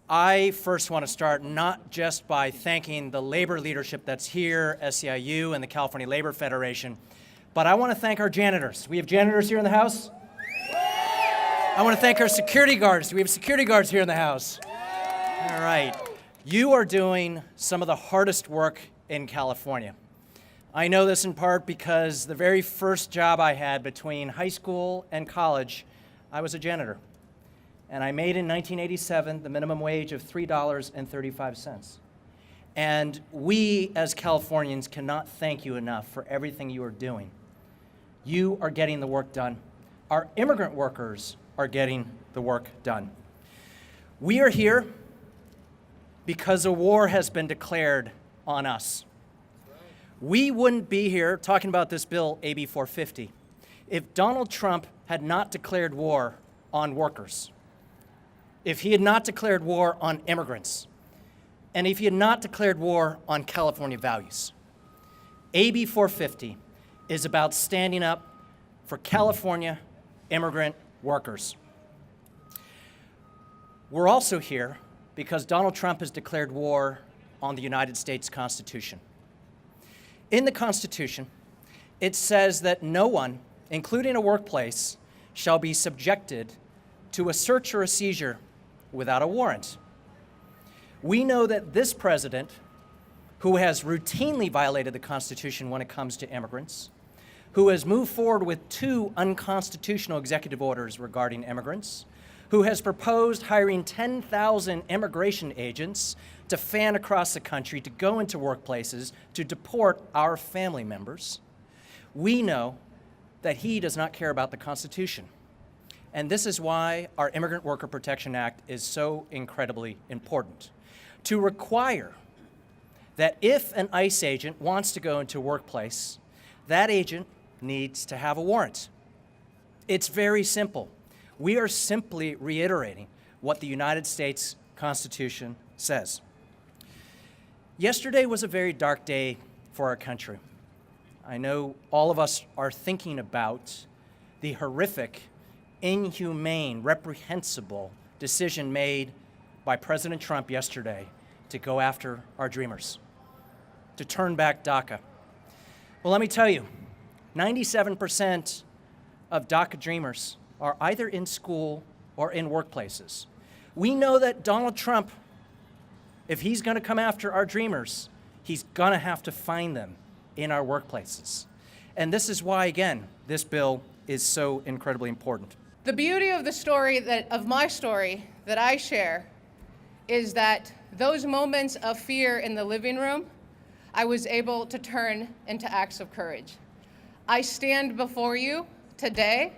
I first want to start not just by thanking the labor leadership that's here, SEIU and the California Labor Federation, but I want to thank our janitors. We have janitors here in the house. I want to thank our security guards. We have security guards here in the house. All right. You are doing some of the hardest work in California. I know this in part because the very first job I had between high school and college, I was a janitor. And I made in 1987 the minimum wage of $3.35. And we as Californians cannot thank you enough for everything you are doing. You are getting the work done. Our immigrant workers are getting the work done. We are here because a war has been declared on us. We wouldn't be here talking about this bill, AB 450, if Donald Trump had not declared war on workers, if he had not declared war on immigrants, and if he had not declared war on California values. AB 450 is about standing up for California immigrant workers. We're also here because Donald Trump has declared war on the United States Constitution. In the Constitution, it says that no one, including a workplace, shall be subjected to a search or a seizure without a warrant. We know that this president, who has routinely violated the Constitution when it comes to immigrants, who has moved forward with 2 unconstitutional executive orders regarding immigrants, who has proposed hiring 10,000 immigration agents to fan across the country to go into workplaces to deport our family members, we know that he does not care about the Constitution. And this is why our Immigrant Worker Protection Act is so incredibly important. To require that if an ICE agent wants to go into a workplace, that agent needs to have a warrant. It's very simple. We are simply reiterating what the United States Constitution says. Yesterday was a very dark day for our country. I know all of us are thinking about the horrific, inhumane, reprehensible decision made by President Trump yesterday to go after our dreamers, to turn back DACA. Well, let me tell you, 97% of DACA dreamers are either in school or in workplaces. We know that Donald Trump, if he's going to come after our dreamers, he's going to have to find them in our workplaces. And this is why, again, this bill is so incredibly important. The beauty of the story of my story that I share is that those moments of fear in the living room, I was able to turn into acts of courage. I stand before you today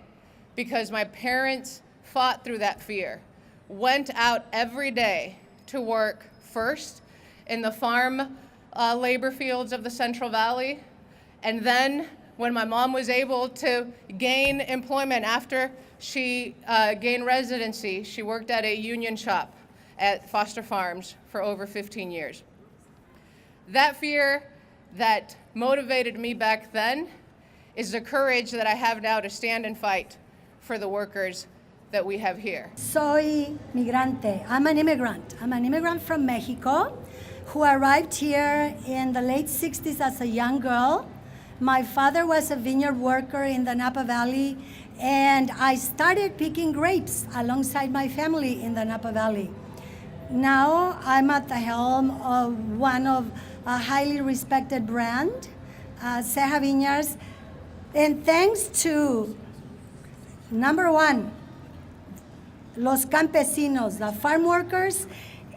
because my parents fought through that fear, went out every day to work first in the farm labor fields of the Central Valley, and then when my mom was able to gain employment after she gained residency, she worked at a union shop at Foster Farms for over 15 years. That fear that motivated me back then is the courage that I have now to stand and fight for the workers that we have here. Soy migrante. I'm an immigrant. I'm an immigrant from Mexico who arrived here in the late 60s as a young girl. My father was a vineyard worker in the Napa Valley, and I started picking grapes alongside my family in the Napa Valley. Now I'm at the helm of one of a highly respected brand, Ceja Vineyards, and thanks to number one, Los Campesinos, the farm workers,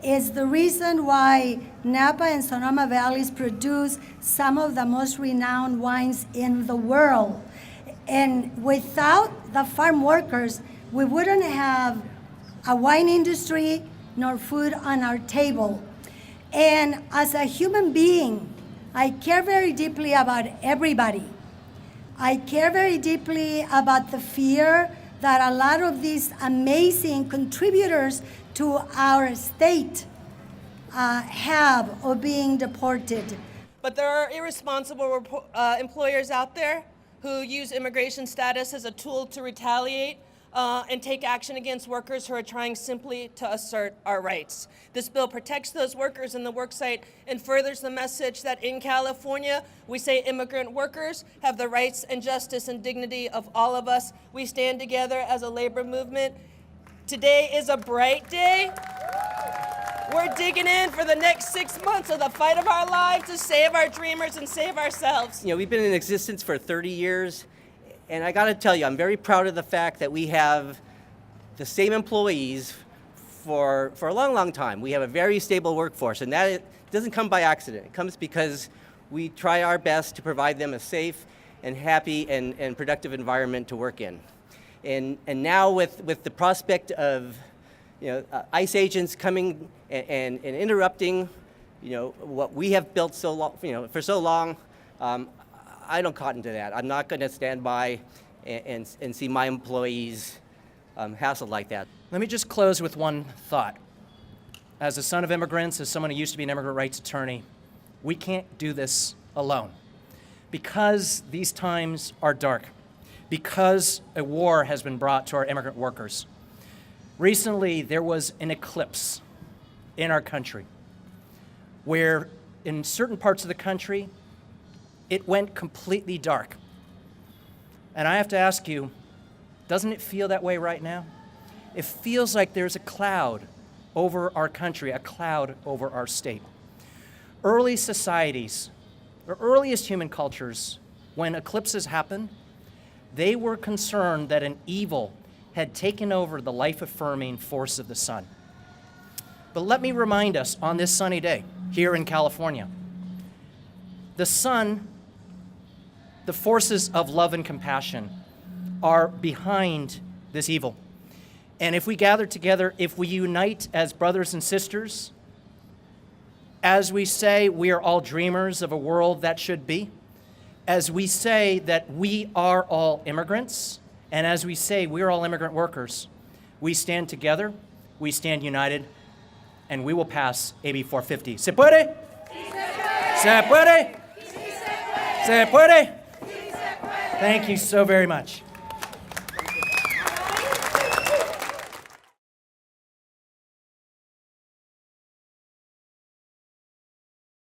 is the reason why Napa and Sonoma Valleys produce some of the most renowned wines in the world. And without the farm workers, we wouldn't have a wine industry nor food on our table. And as a human being, I care very deeply about everybody. I care very deeply about the fear that a lot of these amazing contributors to our state have of being deported. But there are irresponsible employers out there who use immigration status as a tool to retaliate and take action against workers who are trying simply to assert our rights. This bill protects those workers in the worksite and furthers the message that in California, we say immigrant workers have the rights and justice and dignity of all of us. We stand together as a labor movement. Today is a bright day. We're digging in for the next 6 months of the fight of our lives to save our dreamers and save ourselves. You know, we've been in existence for 30 years, and I got to tell you, I'm very proud of the fact that we have the same employees for a long, long time. We have a very stable workforce, and that doesn't come by accident. It comes because we try our best to provide them a safe and happy and productive environment to work in. And now with the prospect of ICE agents coming and interrupting, what we have built so long, for so long, I don't cotton to that. I'm not going to stand by and see my employees hassled like that. Let me just close with one thought. As a son of immigrants, as someone who used to be an immigrant rights attorney, we can't do this alone. Because these times are dark, because a war has been brought to our immigrant workers. Recently, there was an eclipse in our country where in certain parts of the country, it went completely dark. And I have to ask you, doesn't it feel that way right now? It feels like there's a cloud over our country, a cloud over our state. Early societies, or earliest human cultures, when eclipses happened, they were concerned that an evil had taken over the life-affirming force of the sun. But let me remind us on this sunny day here in California, the sun, the forces of love and compassion are behind this evil. And if we gather together, if we unite as brothers and sisters, as we say we are all dreamers of a world that should be, as we say that we are all immigrants, and as we say we are all immigrant workers, we stand together, we stand united, and we will pass AB 450. ¿Se puede? ¿Se puede? ¿Se puede? Thank you so very much.